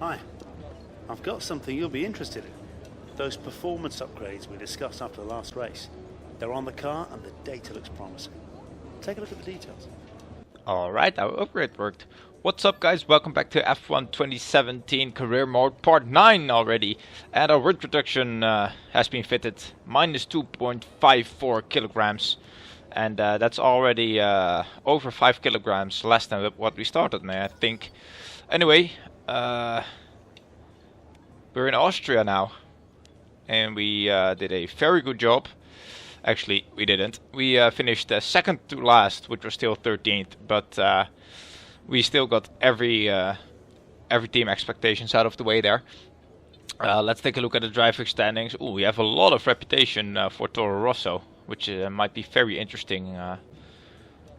Hi, I've got something you'll be interested in. Those performance upgrades we discussed after the last race. They're on the car and the data looks promising. Take a look at the details. Alright, our upgrade worked. What's up guys, welcome back to F1 2017 Career Mode Part 9 already. And our weight reduction has been fitted, minus 2.54 kilograms. And that's already over 5 kilograms less than what we started, I think. Anyway, we're in Austria now. And we did a very good job. Actually, we didn't. We finished second to last, which was still 13th. But we still got every team expectations out of the way there. Let's take a look at the driver standings. Ooh, we have a lot of reputation for Toro Rosso, which might be very interesting.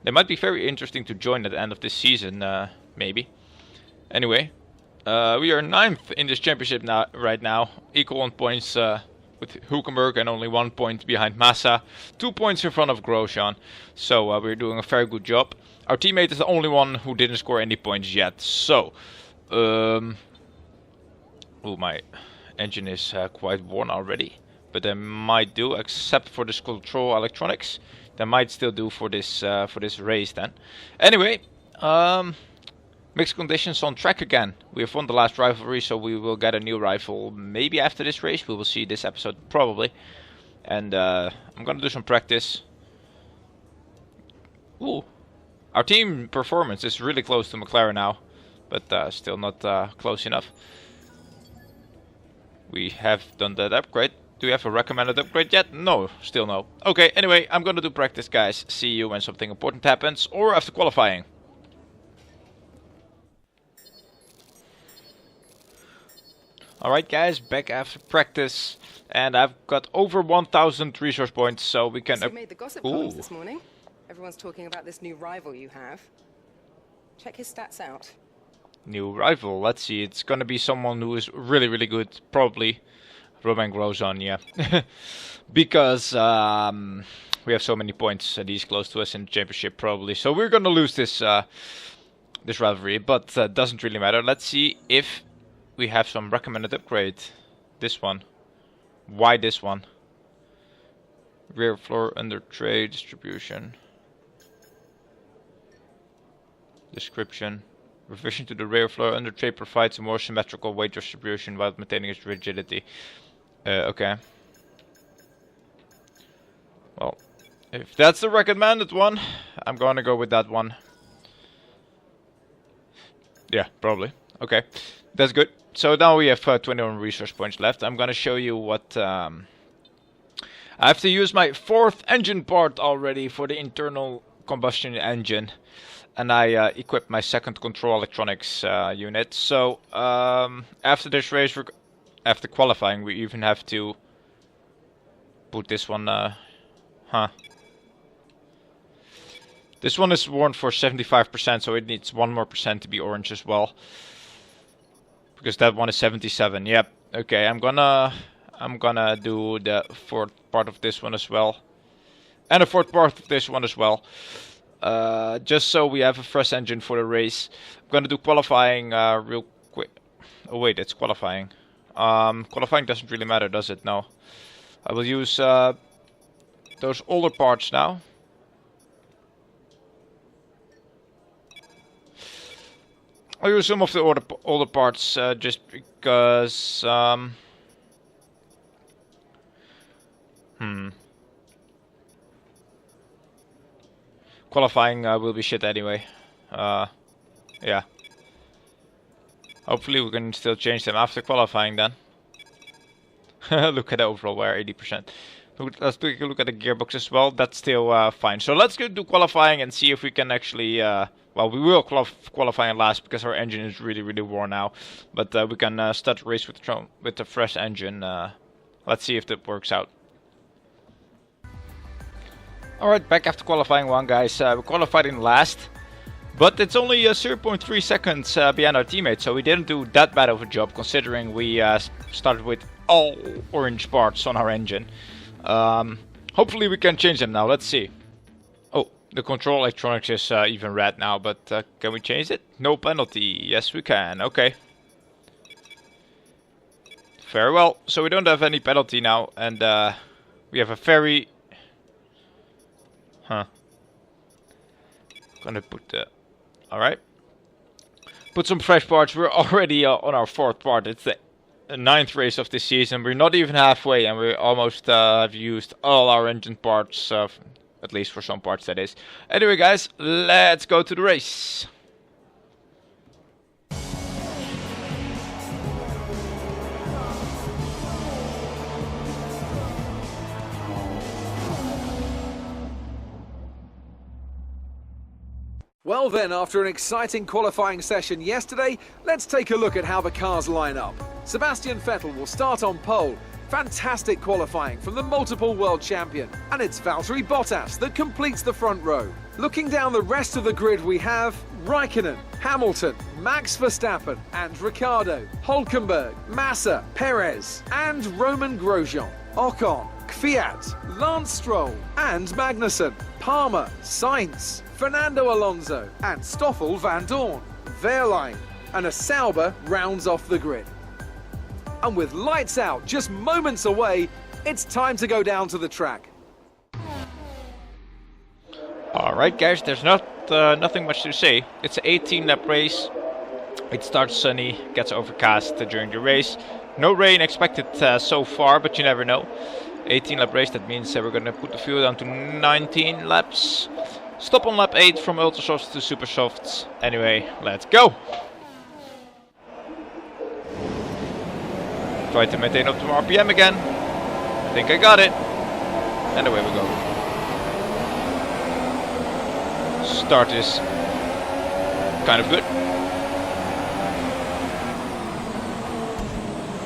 They might be very interesting to join at the end of this season, maybe. Anyway, we are 9th in this championship right now, equal on points with Hülkenberg and only 1 point behind Massa, 2 points in front of Grosjean. So we're doing a very good job. Our teammate is the only one who didn't score any points yet. So, oh, my engine is quite worn already, but they might do, except for this control electronics. They might still do for this race then. Anyway, mixed conditions on track again. We have won the last rivalry, so we will get a new rival maybe after this race. We will see this episode probably. And I'm gonna do some practice. Ooh. Our team performance is really close to McLaren now, but still not close enough. We have done that upgrade. Do we have a recommended upgrade yet? No, still no. Okay, anyway, I'm gonna do practice, guys. See you when something important happens or after qualifying. Alright guys, back after practice, and I've got over 1,000 resource points, so we can... So you made the gossip columns this morning. Everyone's talking about this new rival you have. Check his stats out. New rival, let's see, it's gonna be someone who is really, really good, probably Romain Grosjean, yeah. Because we have so many points and he's close to us in the championship probably, so we're gonna lose this this rivalry, but doesn't really matter. Let's see if we have some recommended upgrade. This one. Why this one? Rear floor under tray distribution. Description. Revision to the rear floor under tray provides a more symmetrical weight distribution while maintaining its rigidity. Okay. Well, if that's the recommended one, I'm gonna go with that one. Yeah, probably. Okay, that's good. So now we have 21 resource points left. I'm gonna show you what... I have to use my 4th engine part already for the internal combustion engine. And I equipped my 2nd control electronics unit. So after this race, after qualifying, we even have to put this one... This one is worn for 75%, so it needs 1 more percent to be orange as well. Because that one is 77. Yep. Okay, I'm gonna do the 4th part of this one as well, and the 4th part of this one as well. Just so we have a fresh engine for the race. I'm gonna do qualifying real quick. Oh wait, it's qualifying. Qualifying doesn't really matter, does it? No. I will use those older parts now. I'll use some of the older parts just because... Qualifying will be shit anyway. Yeah. Hopefully we can still change them after qualifying then. Look at the overall wear, 80%. Let's take a look at the gearbox as well. That's still fine. So let's go do qualifying and see if we can actually... well, we will qualify last because our engine is really, really worn now. But we can start the race with the fresh engine. Let's see if that works out. Alright, back after qualifying 1, guys. We qualified in last. But it's only 0.3 seconds behind our teammates. So we didn't do that bad of a job considering we started with all orange parts on our engine. Hopefully we can change them now. Let's see. Oh, the control electronics is even red now, but can we change it? No penalty. Yes, we can. Okay. Very well. So we don't have any penalty now, and we have a very... Gonna put the... Alright. Put some fresh parts. We're already on our 4th part. It's the 9th race of this season. We're not even halfway, and we almost have used all our engine parts. At least for some parts, that is. Anyway, guys, let's go to the race. Well then, after an exciting qualifying session yesterday, let's take a look at how the cars line up. Sebastian Vettel will start on pole. Fantastic qualifying from the multiple world champion. And it's Valtteri Bottas that completes the front row. Looking down the rest of the grid, we have Raikkonen, Hamilton, Max Verstappen and Ricciardo, Hülkenberg, Massa, Perez and Roman Grosjean, Ocon, Kvyat, Lance Stroll and Magnussen, Palmer, Sainz, Fernando Alonso and Stoffel van Dorn, Wehrlein and a Sauber rounds off the grid. And with lights out just moments away, it's time to go down to the track. Alright guys, there's nothing much to say. It's an 18-lap race. It starts sunny, gets overcast during the race. No rain expected so far, but you never know. 18-lap race, that means we're going to put the fuel down to 19 laps. Stop on lap 8 from ultra softs to super softs. Anyway, let's go! Try to maintain optimum RPM again. I think I got it. And away we go. Start is kind of good.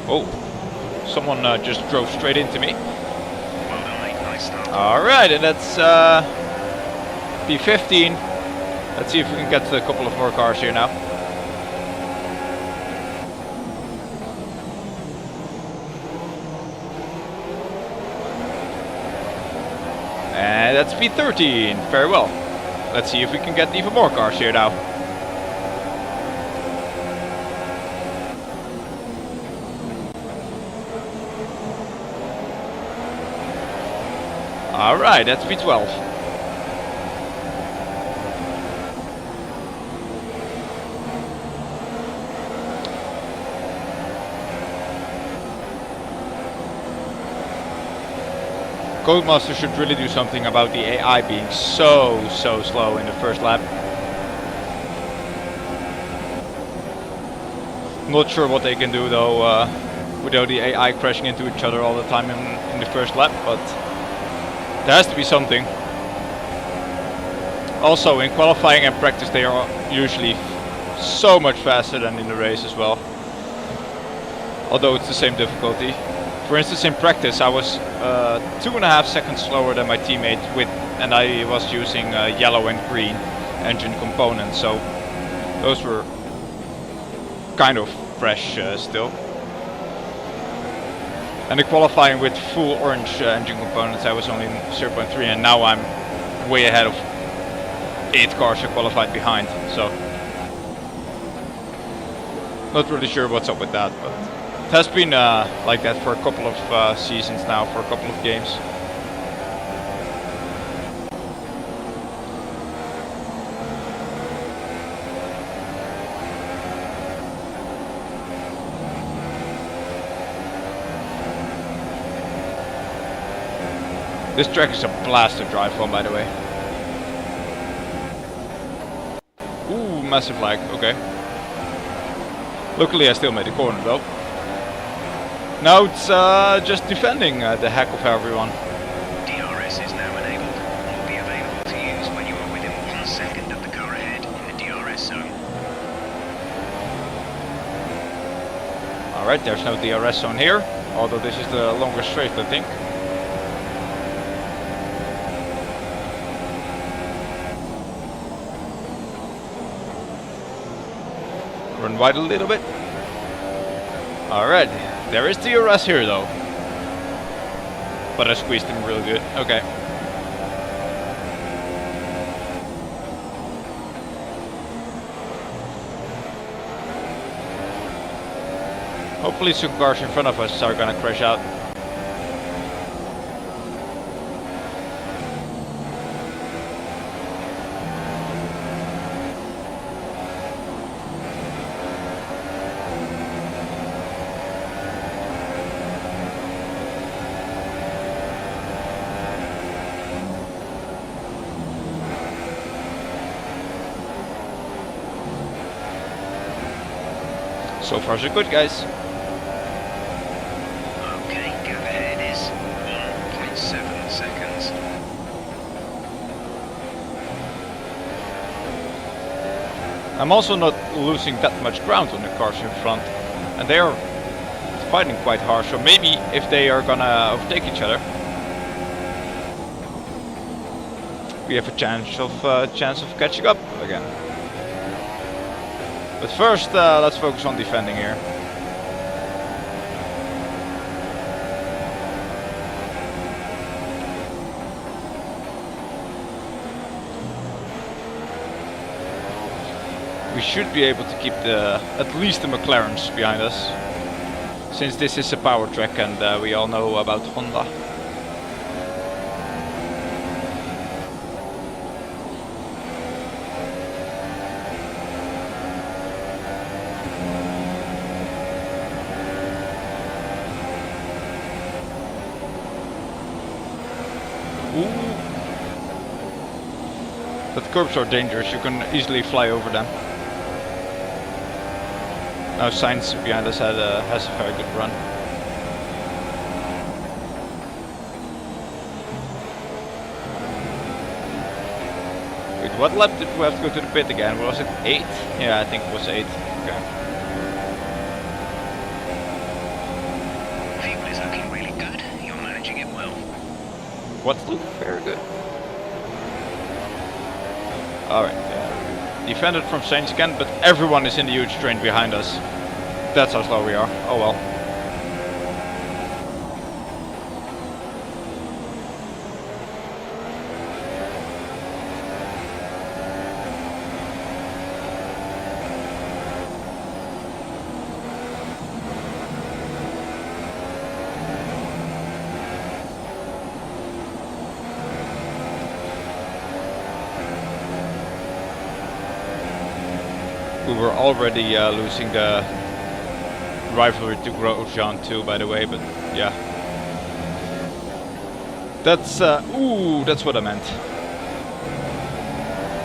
Oh, someone just drove straight into me. Well done, mate. Nice start. Alright, and that's P15. Let's see if we can get a couple of more cars here now. And that's P13. Very well. Let's see if we can get even more cars here now. Alright, that's P12. Codemaster should really do something about the AI being so slow in the first lap. Not sure what they can do though without the AI crashing into each other all the time in the first lap, but there has to be something. Also in qualifying and practice they are usually so much faster than in the race as well. Although it's the same difficulty. For instance, in practice I was 2.5 seconds slower than my teammate and I was using yellow and green engine components, so those were kind of fresh still. And the qualifying with full orange engine components I was only 0.3, and now I'm way ahead of 8 cars I qualified behind, so not really sure what's up with that, but it has been like that for a couple of seasons now, for a couple of games. This track is a blast to drive on, by the way. Ooh, massive lag, okay. Luckily I still made the corner though. Now it's just defending the heck of everyone. DRS is now enabled and will be available to use when you are within 1 second of the car ahead in the DRS zone. Alright, there's no DRS zone here, although this is the longest straight, I think. Run wide a little bit. Alright. There is DRS here though, but I squeezed him real good. Okay. Hopefully some cars in front of us are gonna crash out. So far so good, guys. Okay, gap ahead is 1.7 seconds. I'm also not losing that much ground on the cars in front, and they are fighting quite hard, so maybe if they are gonna overtake each other, we have a chance of catching up again. But first, let's focus on defending here. We should be able to keep at least the McLarens behind us, since this is a power track and we all know about Honda. But curbs are dangerous, you can easily fly over them. Now Sainz behind us has a very good run. Wait, what lap did we have to go to the pit again? Was it 8? Yeah, I think it was 8. Okay. Fuel is looking really good. You're managing it well. What's looking very good? Alright, defended from Sainz again, but everyone is in the huge train behind us. That's how slow we are. Oh well. We were already losing the rivalry to Grosjean too, by the way, but yeah. That's, ooh, that's what I meant.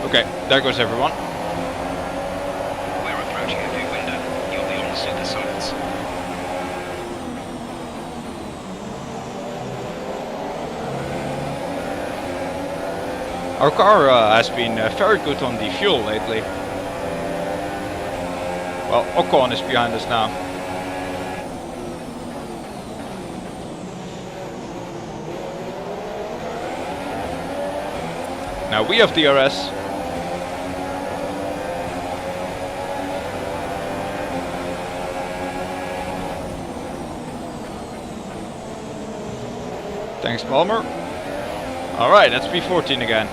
Okay, there goes everyone. We're approaching a new window. You'll be on super softs. Our car has been very good on the fuel lately. Well, Ocon is behind us now. Now we have DRS. Thanks, Palmer. Alright, that's P14 again.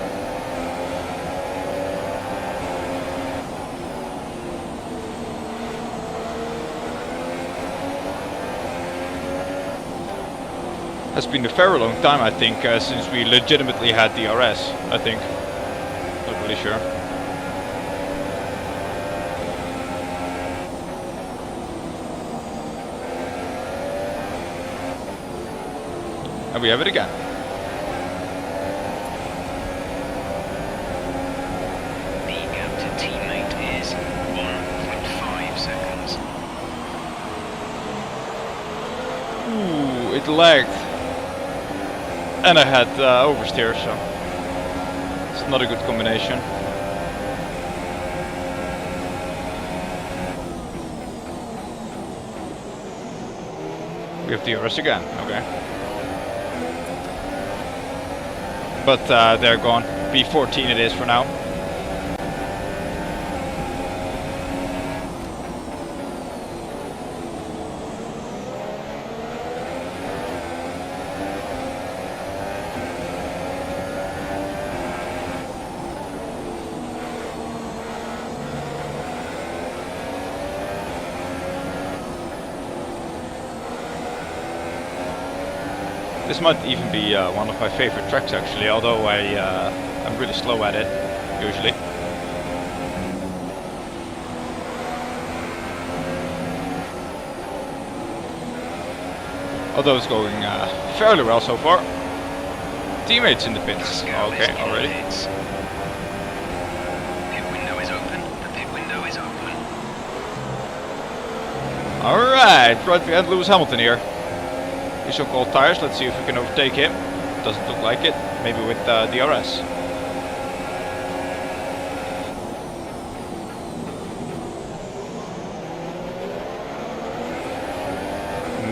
Has been a very long time, I think, since we legitimately had DRS, I think. Not really sure. And we have it again. The gap to teammate is 1.5 seconds. Ooh, it lagged. And I had oversteer, so it's not a good combination. We have DRS again, okay. But they're gone. P14 it is for now. This might even be one of my favorite tracks actually, although I'm really slow at it, usually. Although it's going fairly well so far. Teammates in the pits. Okay, already. Pit window is open. The pit window is open. Alright, right behind Lewis Hamilton here. These so-called tires, let's see if we can overtake him. Doesn't look like it. Maybe with DRS.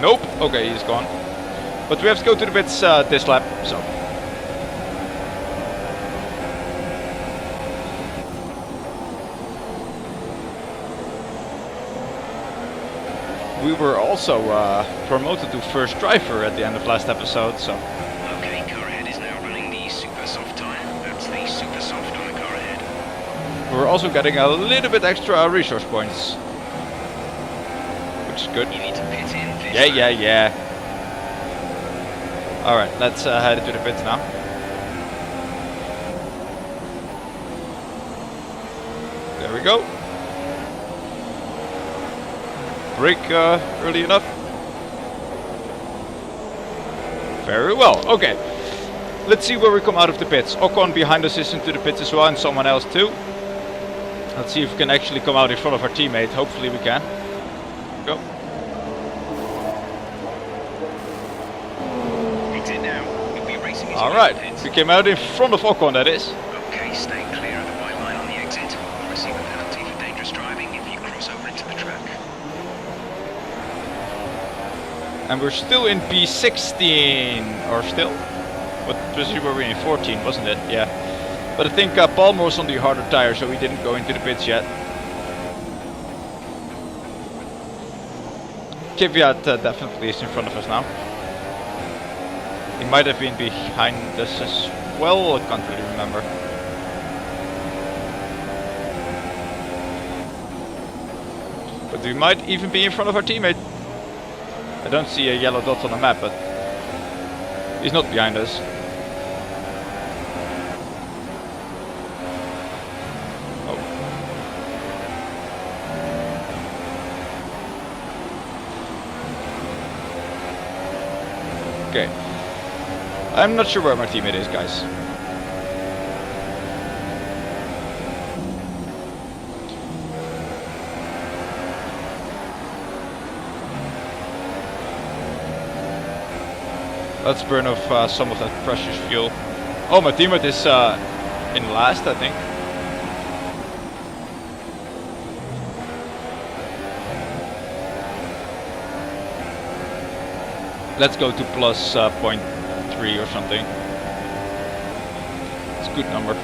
Nope. Okay, he's gone. But we have to go to the pits this lap, so. We were also promoted to first driver at the end of last episode, so. Okay, car ahead is now running the super soft tyre. That's the super soft on the car ahead. We're also getting a little bit extra resource points. Which is good. You need to pit in this Yeah. Alright, let's head into the pits now. There we go. Brake early enough. Very well, okay. Let's see where we come out of the pits. Ocon behind us is into the pits as well, and someone else too. Let's see if we can actually come out in front of our teammate. Hopefully we can. Go. Exit now. You'll be racing his way Alright, to the pits. we came out in front of Ocon, that is. Okay, stay clear of the white line on the exit. You'll receive a penalty for dangerous driving if you cross over into the track. And we're still in P16, or still? What position were we in? 14, wasn't it? Yeah. But I think Palmer was on the harder tire, so he didn't go into the pits yet. Kvyat definitely is in front of us now. He might have been behind us as well, I can't really remember. But we might even be in front of our teammate. I don't see a yellow dot on the map, but he's not behind us. Oh. Okay. I'm not sure where my teammate is, guys. Let's burn off some of that precious fuel. Oh, my teammate is in last, I think. Let's go to plus 0.3 or something. It's a good number.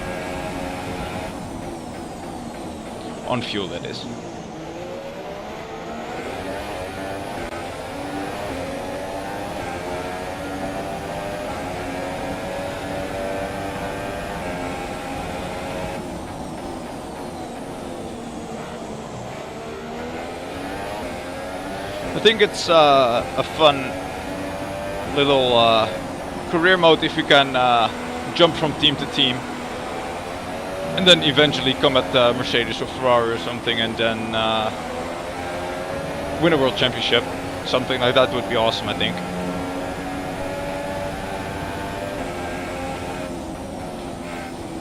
On fuel, that is. I think it's a fun little career mode if you can jump from team to team and then eventually come at Mercedes or Ferrari or something and then win a world championship. Something like that would be awesome, I think.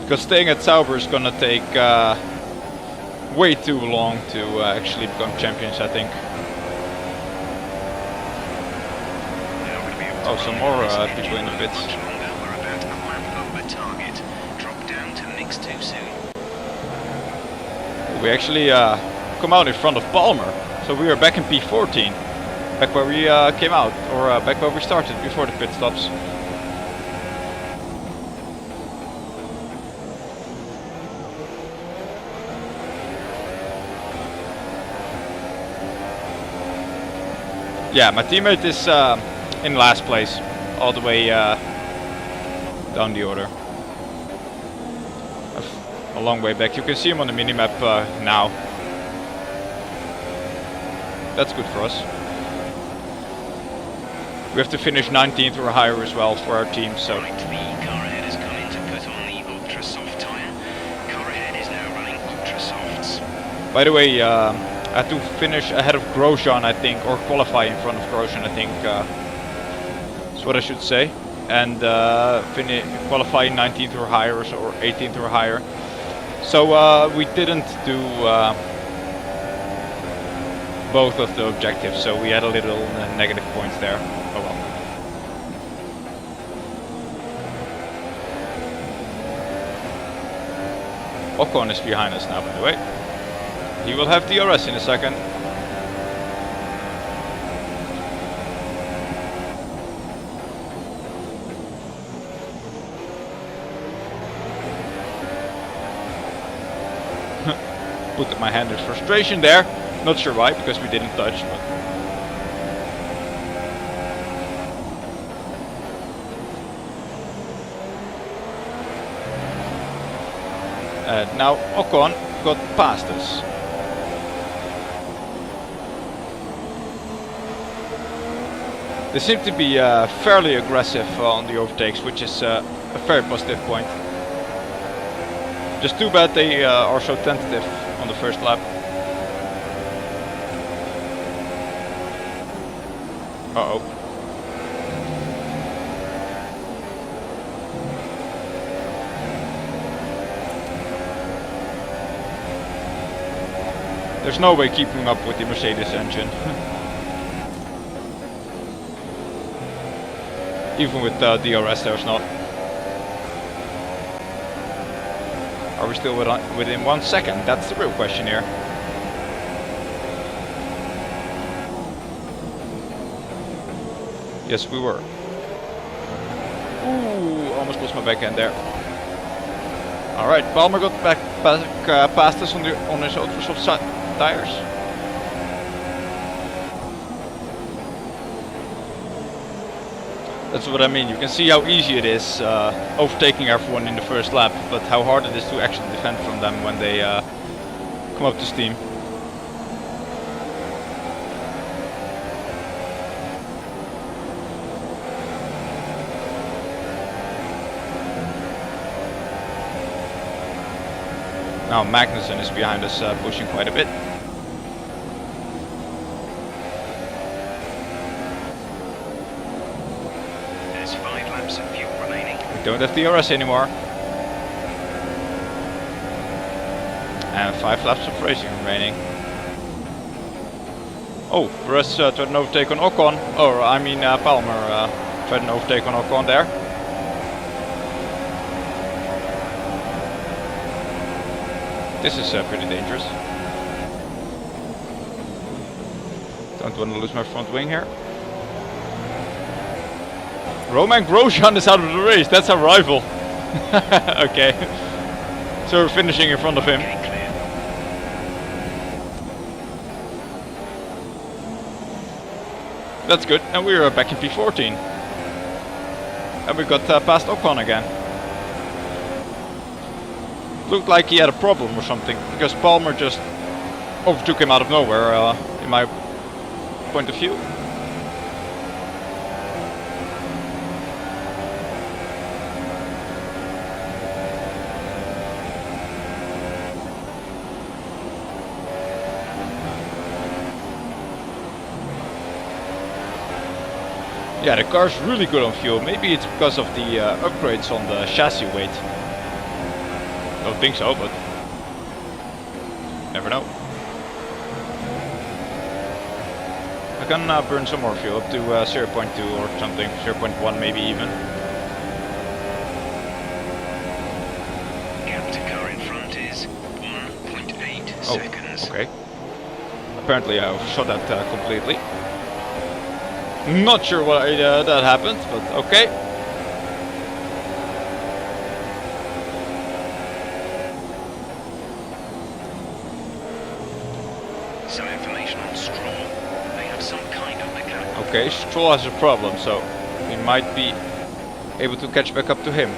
Because staying at Sauber is gonna take way too long to actually become champions, I think. Oh, some more people in the pits. We're about a lap over target. Drop down to mix too soon. We actually come out in front of Palmer, so we are back in P14, back where we came out, or back where we started before the pit stops. Yeah, my teammate is in last place, all the way down the order. A long way back. You can see him on the minimap now. That's good for us. we have to finish 19th or higher as well for our team. So. Right, the car ahead has come in to put on the ultra soft tyre. Car ahead is now running ultra softs. By the way, I had to finish ahead of Grosjean, I think, or qualify in front of Grosjean, I think. That's what I should say. And qualify 19th or higher, or 18th or higher. So we didn't do both of the objectives, so we had a little negative points there. Oh well. Ocon is behind us now, by the way. He will have DRS in a second. Put my hand in frustration there. Not sure why, because we didn't touch. But now Ocon got past us. They seem to be fairly aggressive on the overtakes, which is a very positive point. Just too bad they are so tentative on the first lap. Uh-oh. There's no way keeping up with the Mercedes engine. Even with DRS, there's not. Are we still within 1 second? That's the real question here. Yes, we were. Ooh, almost lost my back end there. Alright, Palmer got back past us on his ultra soft tires. That's what I mean. You can see how easy it is overtaking everyone in the first lap, but how hard it is to actually defend from them when they come up to steam. Now Magnussen is behind us, pushing quite a bit. There's 5 laps of fuel remaining. We don't have DRS anymore. And 5 laps of racing remaining. Oh, Perez tried an overtake on Ocon. Or I mean Palmer tried an overtake on Ocon there. This is pretty dangerous. Don't want to lose my front wing here. Romain Grosjean is out of the race. That's our rival. Okay. So we're finishing in front of him. Okay, clear. That's good. And we're back in P14. And we got past Ocon again. Looked like he had a problem or something, because Palmer just overtook him out of nowhere, in my point of view. Yeah, the car's really good on fuel. Maybe it's because of the upgrades on the chassis weight. Don't think so, but never know. I can burn some more fuel up to 0.2 or something, 0.1 maybe even. Gap to car in front is 1.8 seconds. Okay. Apparently I overshot that completely. Not sure why that happened, but okay. Some information on Stroll. They have some kind of mechanical. Okay, Stroll has a problem, so we might be able to catch back up to him.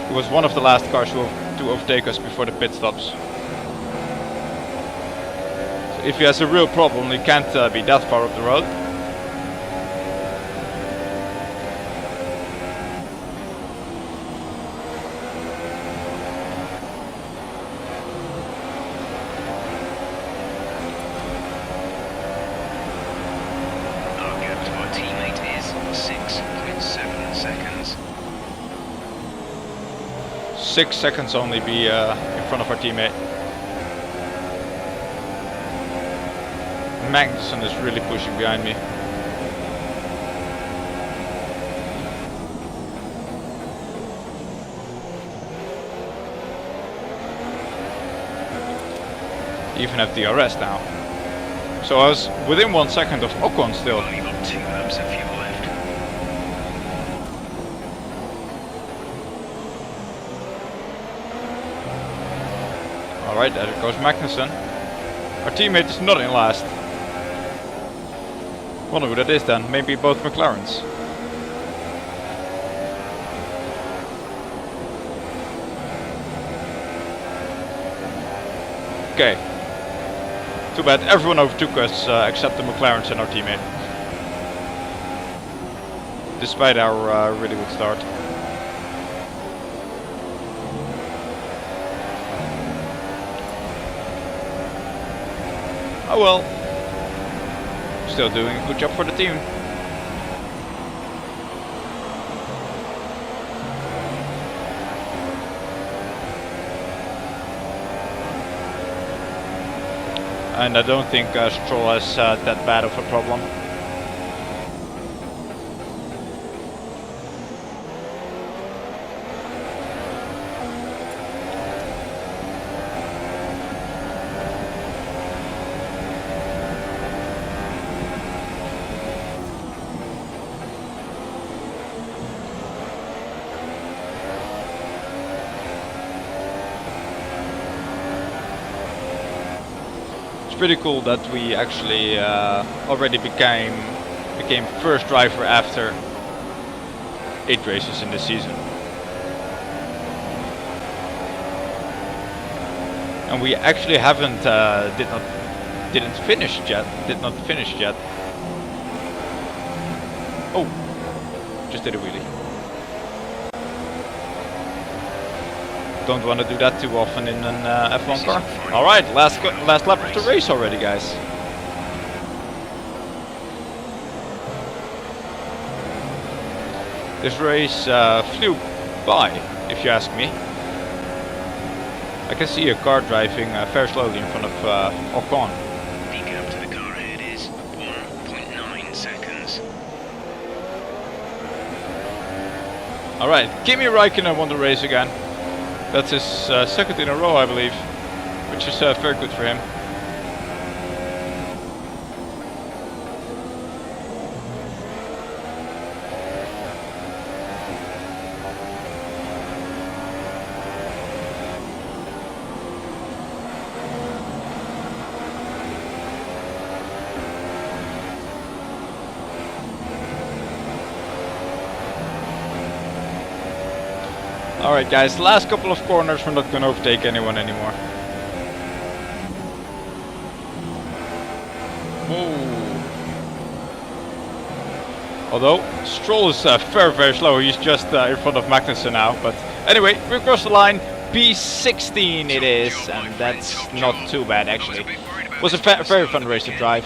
He was one of the last cars to overtake us before the pit stops. So if he has a real problem, he can't be that far up the road. 6 seconds only be in front of our teammate. Magnussen is really pushing behind me. Even have DRS now. So I was within 1 second of Ocon still. Well, you've got 2 laps of fuel left. Alright, there goes Magnussen. Our teammate is not in last. Wonder who that is then. Maybe both McLarens. Okay. Too bad everyone overtook us except the McLarens and our teammate. Despite our really good start. Oh well. Still doing a good job for the team. And I don't think Stroll has that bad of a problem. Pretty cool that we actually already became first driver after 8 races in this season, and we actually haven't did not finish yet. Oh, just did a wheelie. Don't want to do that too often in an F1 car. Alright, last lap of the race already, guys. This race flew by, if you ask me. I can see a car driving very slowly in front of Ocon. The gap to the car ahead is 1.9 seconds. Alright, Kimi Räikkönen won the race again. That's his second in a row, I believe, which is very good for him. Alright guys, last couple of corners, we're not gonna overtake anyone anymore. Whoa. Although, Stroll is very slow, he's just in front of Magnussen now. But anyway, we crossed the line, P16 it is, and that's not too bad actually. It was a very fun race to drive.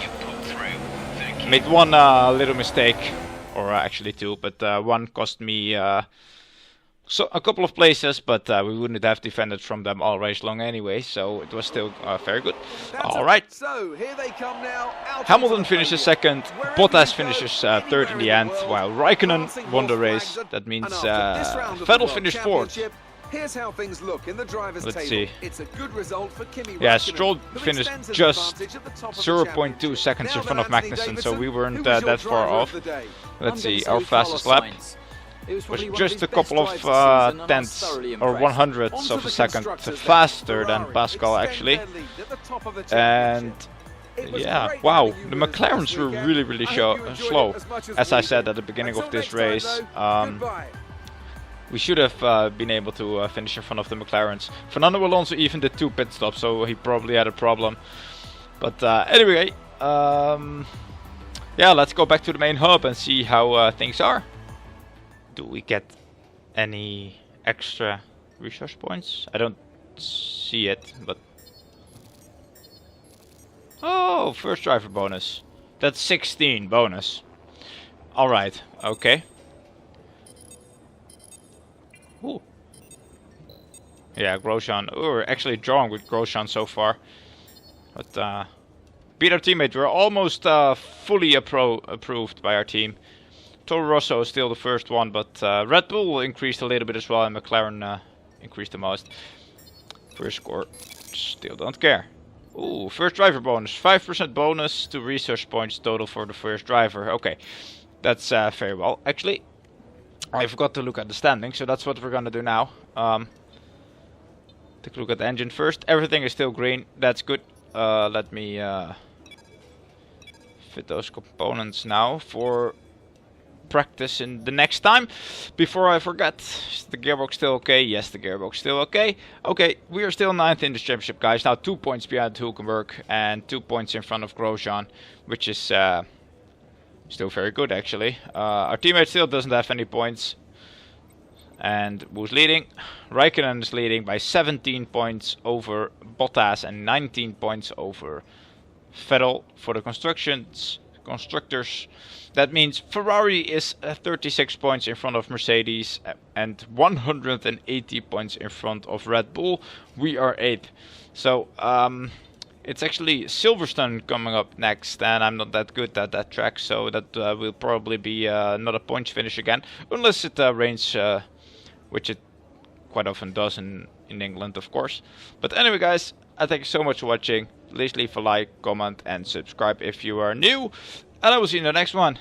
Made one little mistake, or actually 2, but one cost me so a couple of places, but we wouldn't have defended from them all race long anyway, so it was still very good. Alright. So here they come now. Hamilton finishes second, Bottas finishes third in the end, while Räikkönen won the race. That means Vettel finished fourth. Here's how things look in the driver's Let's table. see. It's a good result for Kimi Yeah, Räikkönen, Stroll who finished extends his just advantage at the top of the 0.2 championship. seconds in Now front of then, Anthony Magnussen, so Davidson, we weren't who was your that far driver off. of the day? Let's see, our fastest lap was just a couple of tenths or 100ths of a second faster than Pascal actually. And yeah, wow, the McLarens were really slow. As I said at the beginning of this race, we should have been able to finish in front of the McLarens. Fernando Alonso even did 2 pit stops, so he probably had a problem. But anyway, yeah, let's go back to the main hub and see how things are. Do we get any extra resource points? I don't see it, but... Oh, first driver bonus. That's 16 bonus. Alright, okay. Ooh. Yeah, Grosjean. We're actually drawing with Grosjean so far. But beat our teammate. We're almost fully approved by our team. Toro Rosso is still the first one, but Red Bull increased a little bit as well, and McLaren increased the most. First score, still don't care. Ooh, first driver bonus. 5% bonus to research points total for the first driver. Okay, that's very well. Actually, I forgot to look at the standings, so that's what we're gonna do now. Take a look at the engine first. Everything is still green. That's good. Let me fit those components now for practice in the next time. Before I forget, is the gearbox still okay? Yes, the gearbox still okay. Okay, we are still 9th in the championship, guys. Now 2 points behind Hulkenberg and 2 points in front of Grosjean, which is still very good actually. Our teammate still doesn't have any points. And who's leading? Raikkonen is leading by 17 points over Bottas and 19 points over Vettel for the constructors. That means Ferrari is 36 points in front of Mercedes and 180 points in front of Red Bull. We are 8th. So it's actually Silverstone coming up next, and I'm not that good at that track, so that will probably be not a points finish again, unless it rains, which it quite often does in England, of course. But anyway, guys, I thank you so much for watching. Please leave a like, comment, and subscribe if you are new. And I will see you in the next one.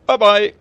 Bye bye.